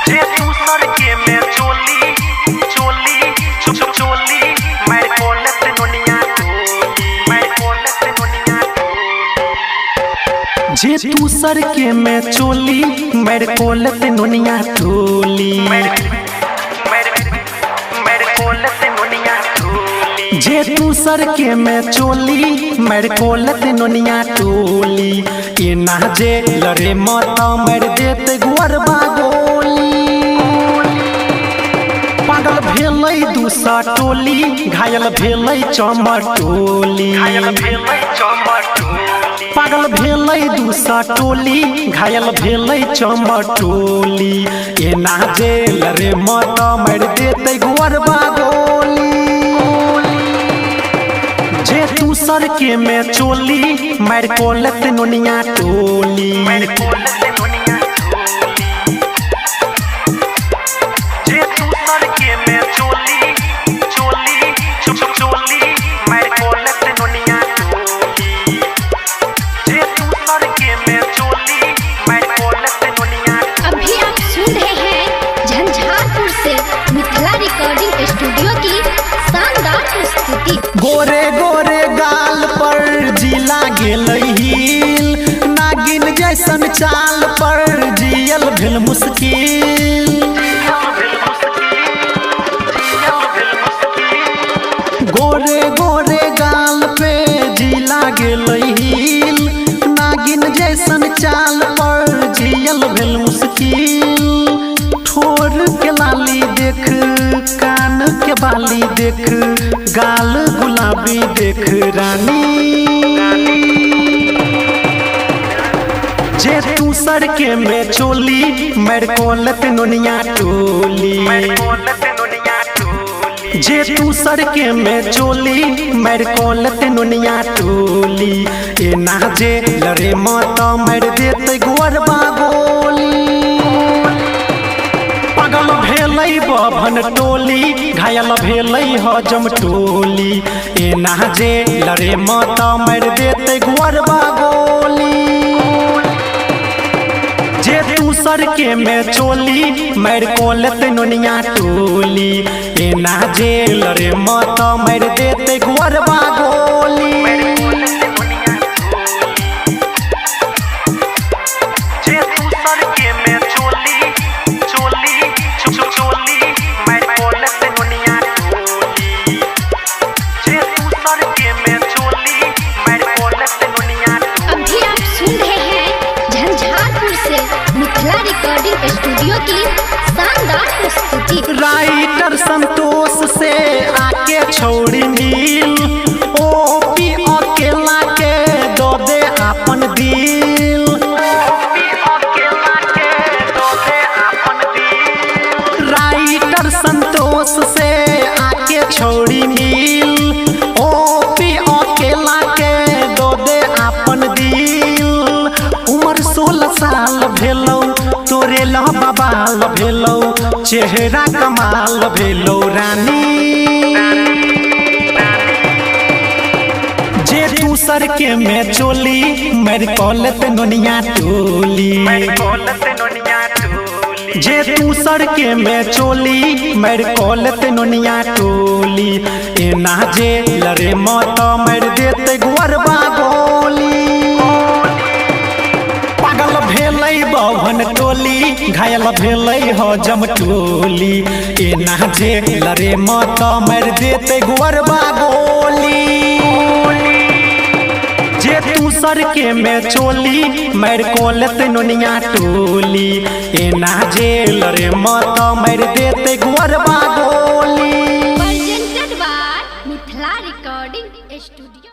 जे तू सर के में चोली चोली चोली मैं बोलत दुनिया मैं बोलत दुनिया जे तू सर के में चोली मैं बोलत दुनिया टोली जे तू सर के में चोली मेरे कोलत नोनिया टोली ये ना जे लरे मत मर देत गुरबा गोली पागल भेलै दूसरा टोली घायल भेलै चमर टोली पागल भेलै दूसरा टोली घायल भेलै चमर टोली ये ना जे लरे मत मर देत गुरबा गोली जे तू सर के में चोली मेरे कोलत नोनिया टोली जे तू सर के में चोली चोली चोली मेरे कोलत नोनिया टोली जे तू सर के में चोली मेरे कोलत नोनिया। अभी आप सुन रहे हैं झंझारपुर से मिथिला रिकॉर्डिंग स्टूडियो की शानदार प्रस्तुति। गोरे गोरे गाल पर जिला गेलै हिल नागिन जैसन चाल पर जियल भेल मुश्किल गोरे गोरे गाल पे जिला गेलै हिल नागिन जैसन चाल पर जियल भेल मुश्किल ठोर के लाली देख कान के बाली देख गाल गुलाबी देख रानी जे तू सर के में चोली मेरे कोलत नोनिया टोली जे तू सर के में चोली मेरे कोलत नोनिया टोली ये ना जे लरे मत मर देत गोरबा गोली पागल भेलै बभन टोली घायल भेलै हजम टोली ए ना जे लरे मत मर देते गोरबा गोली जे तू सर के में चोली मेरे कोलत नोनिया टोली ए ना जे लरे मत मर देते गोरबा गोली जे तू सर के में चोली रिकॉर्डिंग स्टूडियो की शानदार प्रस्तुति। राइटर संतोष से आके छोड़ी मिल ओपी अकेला के दो दे अपन दिल राइटर संतोष से आके छोड़ी मिल ओपी अकेला के दो दे अपन दिल उम्र 16 साल भेलौ तोरे लबाल भेलौ चेहरा कमाल भेलौ रानी जे तू सर के में चोली मेरे कोलत नोनिया टोली जे तू सर के में चोली मेरे कोलत नोनिया टोली ए ना जे लरे मत मर देते गोरबा गोली पागल भेलै बभन टोली घायल भेलै हजम टोली ए ना जे लरे मत मर देते गोरबा गोली जे तू सर के में चोली मेरे कोलत नोनिया टोली ए ना जे लरे मत मर देते गोरबा गोली। Presented by Mithila recording studio.